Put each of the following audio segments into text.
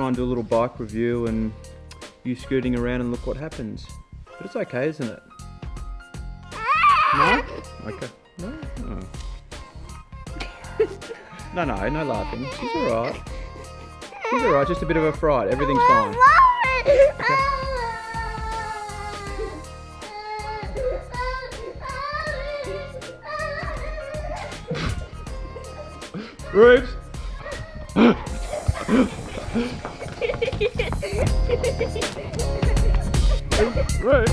try and do a little bike review and you scooting around and look what happens. But it's okay, isn't it? No? Okay. No? Oh. No laughing. She's alright. She's alright, just a bit of a fright. Everything's fine. Okay. Rubes! Rubes!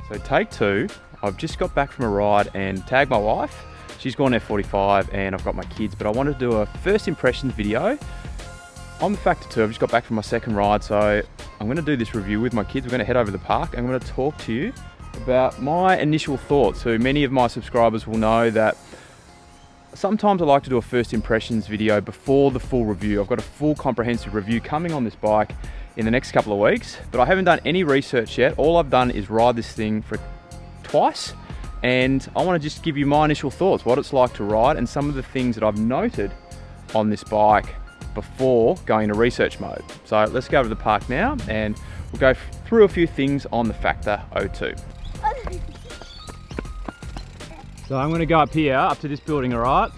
So take two, I've just got back from a ride and tagged my wife. She's gone F45 and I've got my kids, but I wanted to do a first impressions video. I'm the Factor 2, I've just got back from my second ride, so I'm gonna do this review with my kids. We're gonna head over to the park. I'm gonna talk to you about my initial thoughts. So many of my subscribers will know that sometimes I like to do a first impressions video before the full review. I've got a full comprehensive review coming on this bike in the next couple of weeks, but I haven't done any research yet. All I've done is ride this thing for twice, and I want to just give you my initial thoughts, what it's like to ride, and some of the things that I've noted on this bike before going into research mode. So let's go to the park now, and we'll go through a few things on the Factor 02. So I'm going to go up here, up to this building, all right?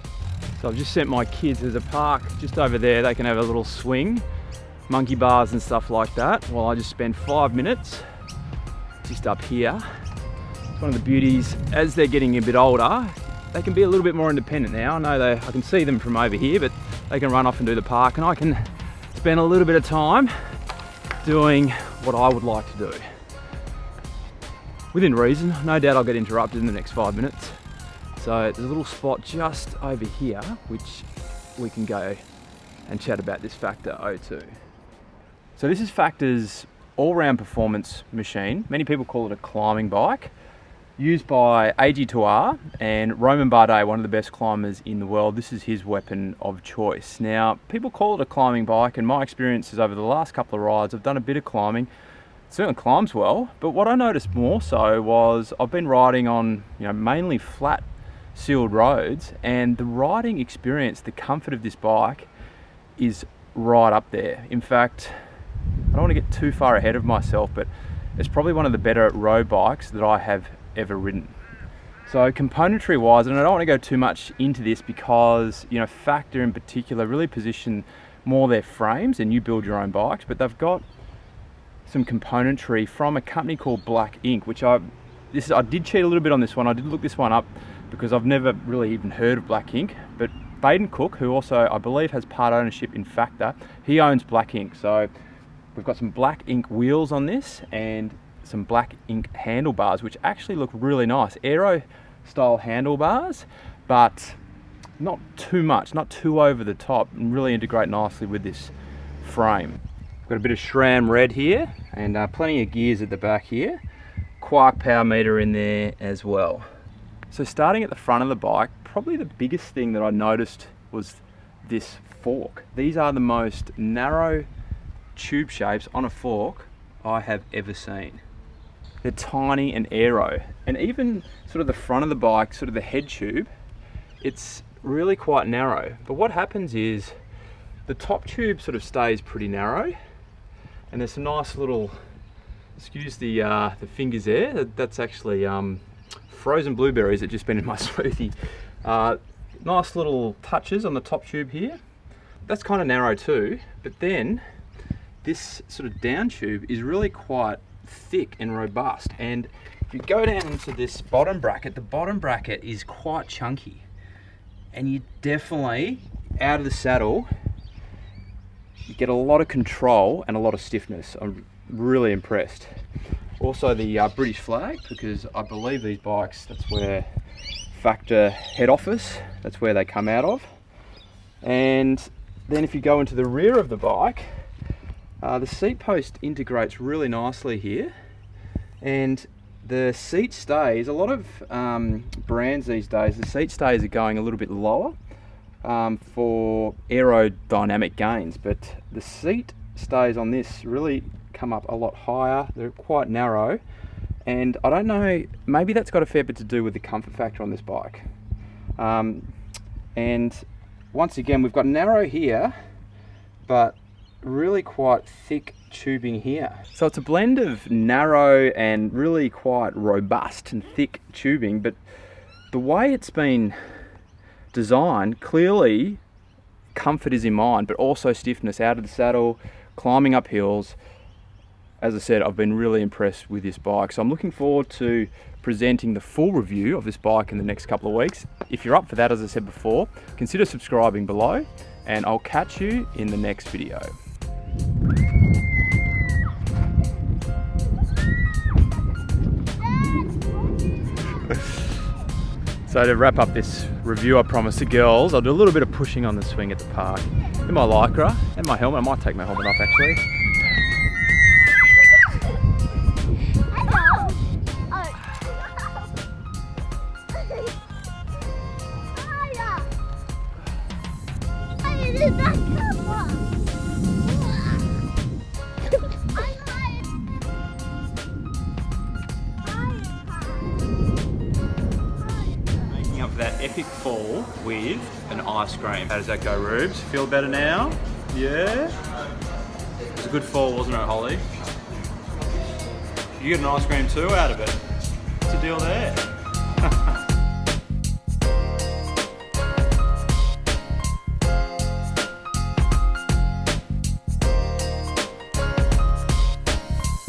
So I've just sent my kids, there's a park just over there, they can have a little swing, monkey bars and stuff like that, while I just spend 5 minutes just up here. It's one of the beauties, as they're getting a bit older, they can be a little bit more independent now. I know I can see them from over here, but they can run off and do the park, and I can spend a little bit of time doing what I would like to do. Within reason, no doubt I'll get interrupted in the next 5 minutes. So there's a little spot just over here, which we can go and chat about this Factor 02. So this is Factor's all-round performance machine. Many people call it a climbing bike, used by AG2R and Roman Bardet, one of the best climbers in the world. This is his weapon of choice. Now, people call it a climbing bike, and my experiences over the last couple of rides, I've done a bit of climbing. It certainly climbs well, but what I noticed more so was I've been riding on, mainly flat sealed roads, and the riding experience, the comfort of this bike is right up there. In fact, I don't want to get too far ahead of myself, but it's probably one of the better road bikes that I have ever ridden. So componentry wise, and I don't want to go too much into this because, Factor in particular really position more their frames, and you build your own bikes, but they've got some componentry from a company called Black Ink, which I did cheat a little bit on this one. I did look this one up because I've never really even heard of Black Ink, but Baden Cook, who also I believe has part ownership in Factor, he owns Black Ink. So we've got some Black Ink wheels on this and some Black Ink handlebars, which actually look really nice. Aero style handlebars, but not too much, not too over the top, and really integrate nicely with this frame. Got a bit of SRAM red here, and plenty of gears at the back here. Quark power meter in there as well. So starting at the front of the bike, probably the biggest thing that I noticed was this fork. These are the most narrow tube shapes on a fork I have ever seen. They're tiny and aero, and even sort of the front of the bike, sort of the head tube, it's really quite narrow. But what happens is the top tube sort of stays pretty narrow, and there's some nice little, excuse the fingers there, that's actually frozen blueberries that just been in my smoothie. Nice little touches on the top tube here. That's kind of narrow too, but then this sort of down tube is really quite thick and robust, and if you go down into this bottom bracket, the bottom bracket is quite chunky, and you definitely, out of the saddle, you get a lot of control and a lot of stiffness. I'm really impressed. Also the British flag, because I believe these bikes, that's where Factor head office, that's where they come out of. And then if you go into the rear of the bike, the seat post integrates really nicely here, and the seat stays, a lot of brands these days, the seat stays are going a little bit lower for aerodynamic gains, but the seat stays on this really come up a lot higher. They're quite narrow, and I don't know, maybe that's got a fair bit to do with the comfort factor on this bike. And once again, we've got narrow here, but really quite thick tubing here. So it's a blend of narrow and really quite robust and thick tubing, but the way it's been designed, clearly comfort is in mind, but also stiffness out of the saddle, climbing up hills. As I said, I've been really impressed with this bike, so I'm looking forward to presenting the full review of this bike in the next couple of weeks. If you're up for that, as I said before, consider subscribing below, and I'll catch you in the next video. So to wrap up this review, I promised the girls I'll do a little bit of pushing on the swing at the park. In my lycra and my helmet. I might take my helmet off actually. Making up for that epic fall with an ice cream. How does that go, Rubes? Feel better now? Yeah? It was a good fall, wasn't it, Holly? You get an ice cream too out of it. What's the deal there?